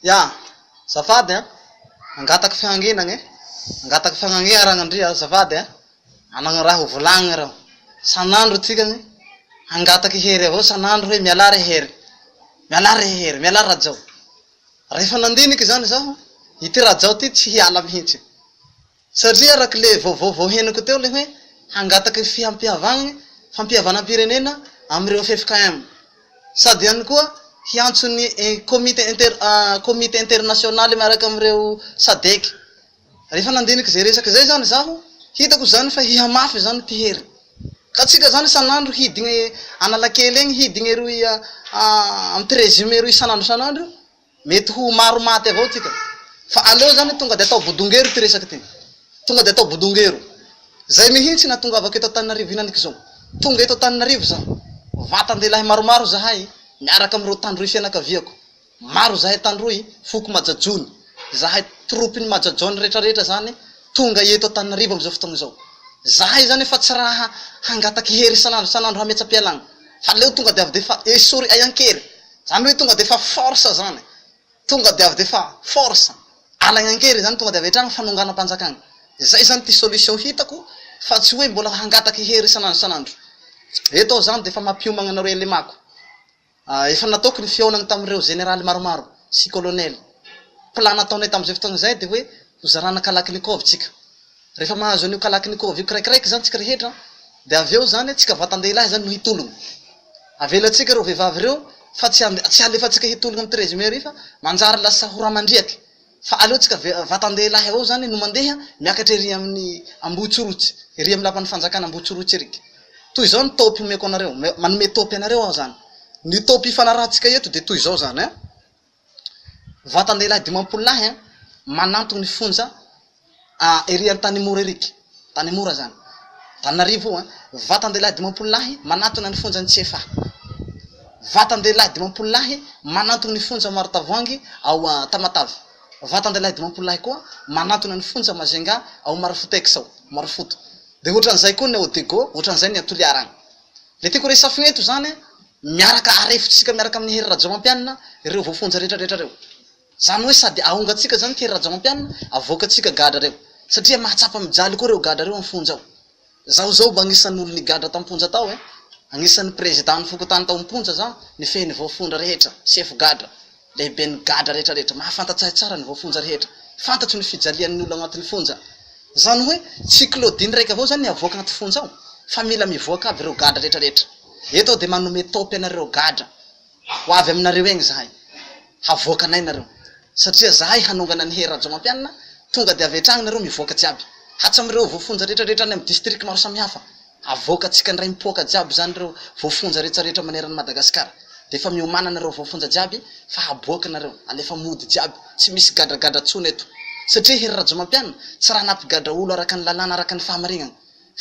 Ya, zafady angataky fianginagny angataky fiagnagny aragnandria zafady anagny raha volagny raho sanandro tikany angataky hery avao sanandro hoe mialary hery mialary rajao rehefa nandiniky zany zaho ity rajao ty tsy hiala mihitsy satria araky le voheniko teo le hoe hangataky fihampihavagny fampihavanam-pirenena amreo FFKM sady ihany koa hiantsony comité international miaraka amreo SADC rehefa nandiniky zay resaky zay zany zaho hitako zany fa hihamafy zany ty hery ka tsika zany sanandro hidigny analakely egny hidigny eroy am 13 eroy sanandro mety ho maro maty avao tsika fa aleo zany tonga de atao bodongero ty resaky ty tonga de atao bodongero zay mihitsy na tonga avako eto Tananarivo inaniky zao tonga eto Tananarivo zaho vatandelahy maromaro zahay miaraka amreo tandroy fianakaviako maro zahay tandroy foko majajony zahay tropiny majajony rehetrarehetra zany tonga eto Tananarivo amizao fotoagna zao zahay zany fa tsy raha hangataky hery sanandro hametsa-pialagna fa leo tonga de avy defa esory ayankery zany hoe tonga defa force zany tonga de avy defa force alagnankery zany tonga de avy etragny hanongam-panjakana zay zany ty solution hitako fa tsy hoe mbola hangataky hery sanandro eto zany defa mampiomagna anareo elemako efa nataoko ny fiaonagny tamireo général maromaro sy colonel plan nataonay tamizay fotoagna zay de hoe hozarana Kalaknikov tsika rehefa mahazo an'io Kalaknikov io kiraikiraiky zany tsika rehetra de aveo zany tsika vatandehilahy zany no hitologno avelatsika reo vehivavy reo fa tsy alefatsika hitologno am 13 mai fa manjary lasa horamandriaky fa aleo tsika vatandehilahy avao zany no mandeha miakatra ery amin'ny ambotsorohitra ery amin'ny lapan'ny fanjakana ambotsorohitra ery toy zao ny topy omeko anareo manome topy anareo aho zany ny topy ifanarahantsika eto de toy zao zany vatandehilahy 10 lahy manantogny ny fonja ery an-tany mora eriky tany mora zany Tananarivo vatandehilahy 10 lahy manantogny ny fonja ny tsefa vatandehilahy 10 lahy manantogny ny fonja Marotavoangy ao Tamatavy vatandehilahy 10 lahy koa manantogny ny fonja Mazenga ao Marifotexao Marifoto de ohatran'izay koa ny Odego ohatran'izay ny Atoliaragny le tiako resafigny eto zany miaraka arefotsika miaraka amin'ny hery rajamampianina ireo voafonja rehetrarehetra reo zany hoe sady ahongatsika zany ty hery rajamampianina avoakatsika gadra reo satria mahatsapa mijaly koa reo gadra reo amin'ny fonja ao zao mba agnisan'ny olo nigadra tamponja tao agnisan'ny président ny fokotany tao amponja za ny fehiny voafonja rehetra chef gadra lehibe ny gadra rehetrarehetra mahafantatsay tsara ny voafonja rehetra fantatry ny fijalian'ny olo agnatin'ny fonja zany hoe cyclodine raiky avao zany avoaka agnaty fonja ao fa mila mivoaka aby reo gadra rehetrarehetra eto de manome topy anareo gadra ho avy aminareo egny zahay havoakanay nareo satria zahay hanongana ny hery rajamampianina tonga de avy etragny nareo mivoaka jiaby hatsamreo voafonja rehetrarehetra any amin'ny district maro samihafa avoakatsika ndray mipoaka jiaby zany reo voafonja rehetrarehetra maneran'ny Madagasikara de fa miomana nareo voafonja jiaby fa haboaka nareo alefa mody jiaby tsy misy gadragadra tsony eto satria hery rajamampianina tsy raha napigadra olo araka ny lalàna araka ny fahamarinana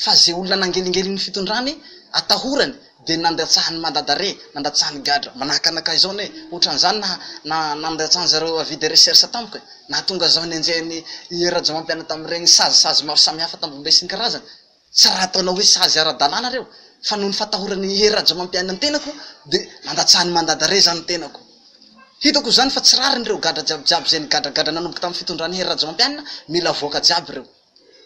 fa ze olona nangelingelin'ny fitondrany atahorany de nandatsahany mandadare nandatsahany gadra manahakanakay zao ne ohatran'izany na nandatsahany zareo avis de recherche tamiko nahatonga zao ny anjehany hery rajamampianina tamiregny sazisazy maro samihafa tambombesiny karazany tsy raha ataonao hoe sazy ara-dalàna reo fa noho ny fatahorany hery rajamampianina ny tenako de nandatsahany mandadare zany ny tenako hitako zany fa tsy rariny reo gadra jiabyjiaby zay ny gadragadra nanomboky tamin'ny fitondrany hery rajamampianina mila voaka jiaby reo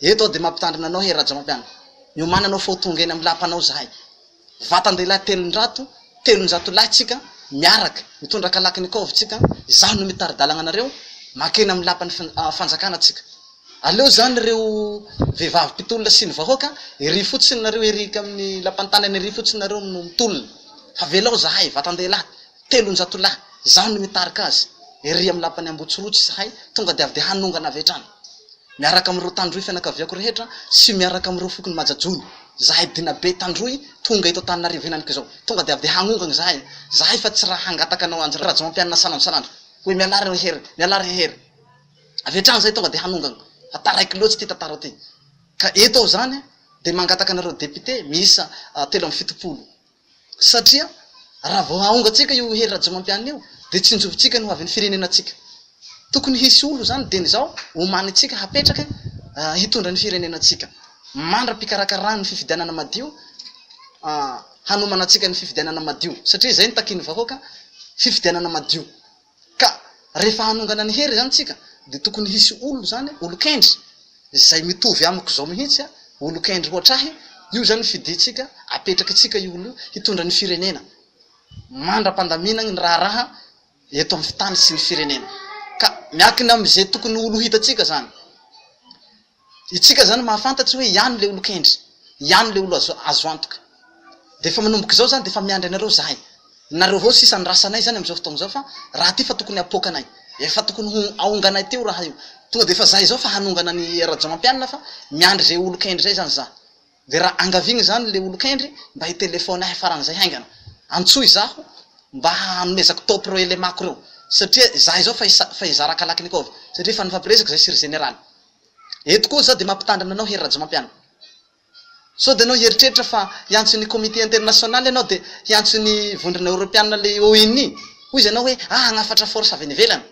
eto de mampitandrina anao hery rajamampianina miomananao fao tonga eny amin'ny lapanao zahay vatandehilahy 300 lahy tsika miaraka mitondra Kalaknikov tsika zaho no mitary-dalagna anareo makeny amin'ny lapan'ny fanjakana tsika aleo zany reo vehivavy mpitolona sy ny vahoaka ery fotsiny nareo erika amin'ny lapan'ny tanany ery fotsiny nareo no mitolona fa velao zahay vatandehilahy 300 lahy zaho no mitarika azy ery amin'ny lapan'ny ambotsorohitra zahay tonga de avy de hanongana avy etrany miaraka amreo tandroy fianakaviako rehetra sy miaraka amreo fokony majajony zahay dinabe tandroy tonga eto Tananarivo henaniky zao tonga de avy de hagnongagny zahay fa tsy raha hangataka anao anjy rajamampianina sanandro hoe mialary hery avy etrany zay tonga de hanongagny ataraiky loatsy ty tatara ty ka eto zany de mangataka anareo député miisa 7 satria raha vao ahongatsika io hery rajamampianina io de tsinjovintsika no avy ny firenenatsika tokony hisy olo zany de nizao omanitsika hapetraka hitondra ny firenenatsika mandra-pikarakarany fifidianana madio hanomanatsika ny fifidianana madio satria zay ny takiny vahoaka fifidianana madio ka rehefa hanongana ny hery zany tsika de tokony hisy olo zany olo-kendry zay mitovy amiko zao mihitsy olo-kendry oatrahy io zany fiditsika apetraky atsika io olo hitondra ny firenena mandra-pandaminagny ny raha eto amin'ny fitany sy ny firenena ka miakina am'izay tokony olo hitatsika zany itsika zany mahafantatsy hoe ihany le olo-kendry ihany le olo azo antoka de fa manomboky zao zany de fa miandry anareo zahay nareo vao sisa ny rasanay zany am'izao fotoagna zao fa raha ty fa tokony apokanay efa tokony aonganay teo raha io tonga de fa zahay zao fa hanongana ny rajamampianina fa miandry zay olo-kendry zay zany za de raha angavigny zany le olo-kendry mba hitelefona ahy faran'izay haingana antsoy zaho mba hanomezako top reo elemako reo satria zahay zao fa izarakalaky ny kovy satria fa nifampiresaky zay sir général eto koa za de mampitandrina anao hery rajamampianina so de anao hieritreritra fa hiantson'ny comité international anao de hiantson'ny vondrona europianina le ONU hoy izy anao hoe hagnafatra force avy nivelany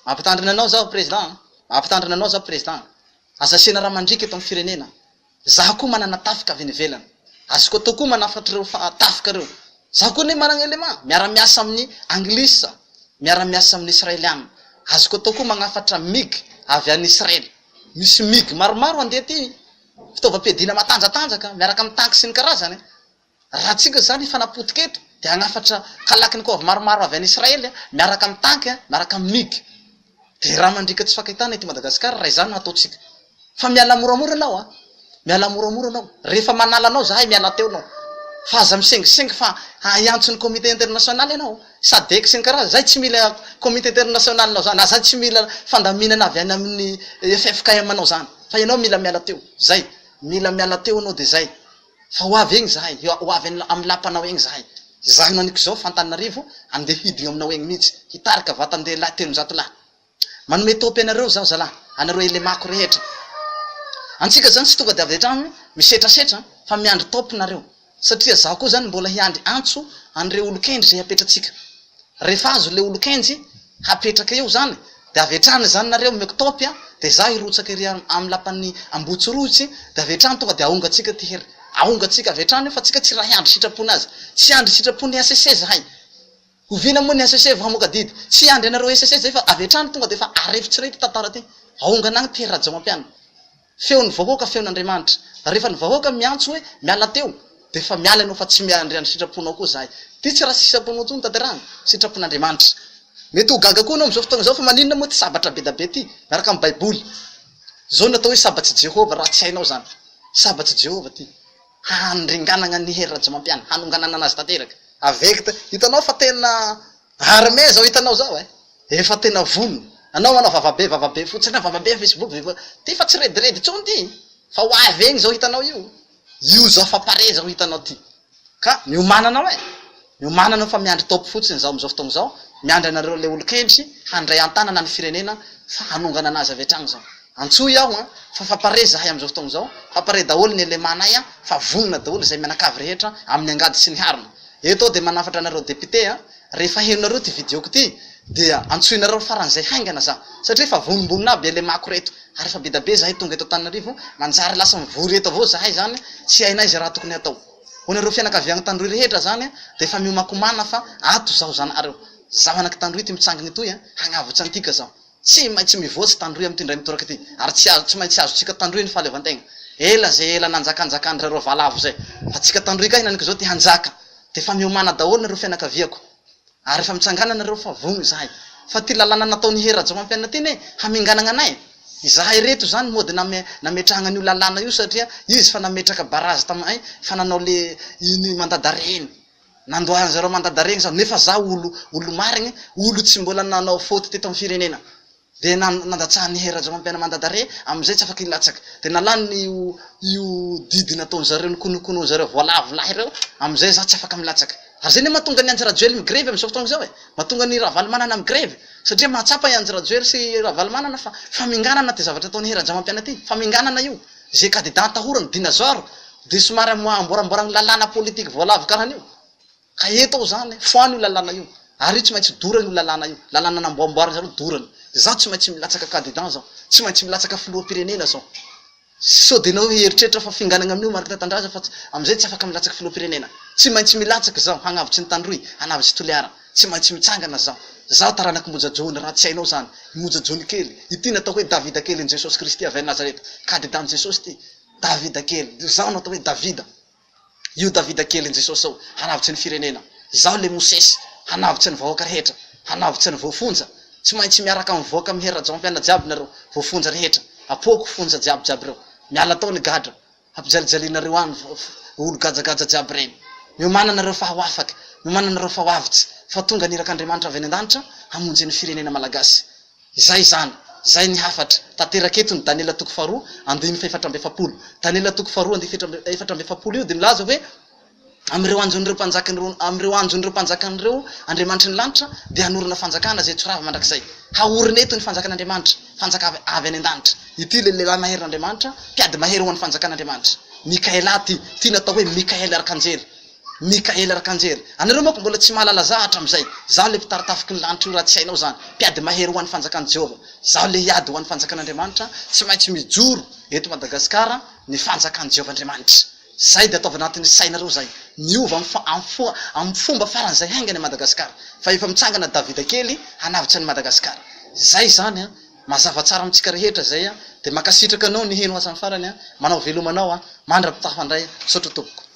mampitandrina anao zao président mampitandrina anao zao président azasiana raha mandriky eto amin'ny firenena zaho koa manana tafika avy nivelany azoko atao koa manafatra reo tafika reo zaho koa ne manana élément miara-miasa amin'ny anglisy miara-miasa amin'ny israeliana azoko atao koa magnafatra mig avy an'ny Israel misy mig maromaro andeha ty fitaovam-piadina matanjatanjaka miaraka amin'ny tanky sy ny karazany raha tsika zany fanapotika eto de agnafatra kalakiny koa avy maromaro avy an'ny Israel miaraka amin'ny tanky miaraka amin'ny mig de raha mandrika tsy fakahitana ety Madagasikara raha izany hataotsika fa miala moramora anao miala moramora anao rehefa manala anao zahay miala teo anao fa aza misengisengy fa hiantson'ny comité international anao sadeky sy ny karaza zay tsy mila comité international anao zany zay tsy mila fandaminana avy any amin'ny FFKM anao zany fa ianao mila miala teo zay mila miala teo anao de zay fa ho avy egny zahay ho avy amin'ny lapanao egny zahay zahay no aniko zao Fantaninarivo andeha hidigna aminao egny mihitsy hitarika vatandeha lahy 300 lahy manome topy anareo zaho zalahy anareo elemako rehetra antsika zany tsy tonga de avy etrany misetrasetra fa miandry topy nareo satria zaho koa zany mbola hiandry antso an'ireo olo-kendry zay hapetratsika rehefa azo le olo-kendry hapetraka eo zany de avy etrany zany nareo meko topy de zaho hirotsaka ery amin'ny lapan'ny ambotsorohitsy de avy etrany tonga de aongatsika ty hery aongatsika avy etrany fa tsika tsy raha hiandry sitrapony azy tsy andry sitrapony SSC zahay ovina moa ny SSC vamoaka didy tsy andry anareo SSC zay fa avy etrany tonga de fa arefitsy rety tantara ty aonganagny ty hery rajamampianina feon'ny vahoaka feon'Andriamanitra rehefa ny vahoaka miantso hoe miala teo de fa miala anao fa tsy miandry andry sitraponao koa zahay ty tsy raha sitraponao tsony tanterahana sitrapon'Andriamanitra mety ho gaga koa anao am'izao fotoagna zao fa maninona moa ty sabatra be da be ty miaraka amin'ny baiboly zao natao hoe sabatsy Jehova raha tsy hainao zany sabatsy Jehova ty handringanagna ny hery rajamampianina hanonganana anazy tanteraka avekta hitanao fa tena armé zao hitanao zao efa tena vono anao manao vavabe fotsiny vavabe Facebook ty fa tsy rediredy tsony ty fa ho avy egny zao hitanao io zao fa pare zao hitanao ty ka miomananao miomananao fa miandry topy fotsiny zao am'izao fotoagna zao miandry anareo le olo-kendry handray an-tanana ny firenena fa hanongana anazy avy etragny zao antsoy aho fa pare zahay am'izao fotoagna zao fa pare daholo ny elemanay fa vonona daholo zay mianakavy rehetra amin'ny angady sy ny harina eto de manafatra anareo député rehefa henonareo ty videoko ty de antsoinareo faran'izay haingana za satria fa vonimbonina aby elemako reto ary fa be da be zahay tonga eto Tananarivo manjary lasa mivory eto avao zahay zany tsy hainay zay raha tokony atao honareo fianakaviagny tandroy rehetra zany de fa miomakomana fa ato zao zanareo zaho anaky tandroy ty mitsanginy toy hagnavotsy antika zao tsy maintsy mivoatsy tandroy am ty ndray mitoraka ty ary tsy maintsy azotsika tandroy ny fahaleovantegna ela zay ela nanjakanjakandry reo valavo zay fa tsika tandroy ka hinaniky zao ty hanjaka de fa miomana daholo nareo fianakaviako ary fa mitsangana nareo fa vogny zahay fa ty lalàna nataony hery rajamampianina ty ne haminganagna anay zahay reto zany mody nametrahagna an'io lalàna io satria izy fa nametraka barazy tamay fa nanao le iny mandadareny nandoahan zareo mandadareny zao nefa za olo marigny olo tsy mbola nanao faute teto amin'ny firenena de nandatsahany hery rajamampianina mandadare am'izay tsy afaky ilatsaky de nalany io didy nataony zareo nikonokono zareo voalavo lahy reo am'izay za tsy afaka milatsaky ary zay ne mahatonga ny anjarajoely migrevy am'izao fotoagna zao mahatonga ny ravalimanana migrevy satria mahatsapa i anjarajoely sy ravalimanana fa faminganana ty zavatra ataony hery rajamampianina ty faminganana io zay candidat tahorany dinazaro de somary amboramboragny lalàna politique voalavo karahan'io ka eto zany foany io lalàna io ary io tsy maintsy dorany io lalàna io lalàna namboamboariny zareo dorany zaho tsy maintsy milatsaka candidat zao tsy maintsy milatsaka filoha-pirenena zao so de nao heritreritra fa finganagna amin'io Marc Tatandraza fa am'izay tsy afaka milatsaky filoha-pirenena tsy maintsy milatsaky zao hagnavitsy ny tandroy hanavitsy toliara tsy maintsy mitsangana zaho taranaky mojajony raha tsy hainao zany mojajony kely ity natao hoe davida kely ny jesosy kristy avy nazareta kadidan jesosy ty davida kely zaho natao hoe davida io davida kely ny jesosy ao hanavitsy ny firenena zaho le mosesy hanavitsy ny vahoaka rehetra hanavitsy ny voafonja tsy maintsy miaraka amin'ny voaka mihera jam-piana jiaby nareo voafonja rehetra apoko fonja jiaby reo miala tao ny gadra ampijalijalianareo any olo gajagaja jiaby reny miomananareo fahawafaky miomananareo fahavitsy fa tonga nirak'Andriamanitra avy any an-danitra hamonjy ny firenena malagasy zay zany zay ny hafatra tanteraky eto ny Daniela toko faharoa andiny faefatra amby efapolo Daniela toko faharoa andiny efatra amby efapolo io de milaza hoe amreo anjon'ireo mpanjakan'ireo Andriamanitra ny lanitra de hanorina fanjakana zay tsorava mandrakizay haorina eto ny fanjakan'Andriamanitra fanjaka avy any an-danitra ity lehilahy maherin'Andriamanitra mpiady mahery ho an'ny fanjakan'Andriamanitra Mikaela ty natao hoe Mikaela arkanjery anareo manko mbola tsy mahalala za hatramizay zaho le mpitaritafiky ny lanitra io raha tsy hainao zany mpiady mahery ho an'ny fanjakan'i Jehova zaho le hiady ho an'ny fanjakan'Andriamanitra tsy maintsy mijoro eto Madagasikara ny fanjakan'i Jehova Andriamanitra zay de ataovana anatin'ny sainareo zay miova amin'ny fomba farany zay haingany a Madagasikara fa efa mitsangana davida kely hanavitsy any Madagasikara zay zany mazava tsara amitsika rehetra zay de makasitraka anao ny heno asan'ny farany manao velomanao mandrapitafandray sotro tompoko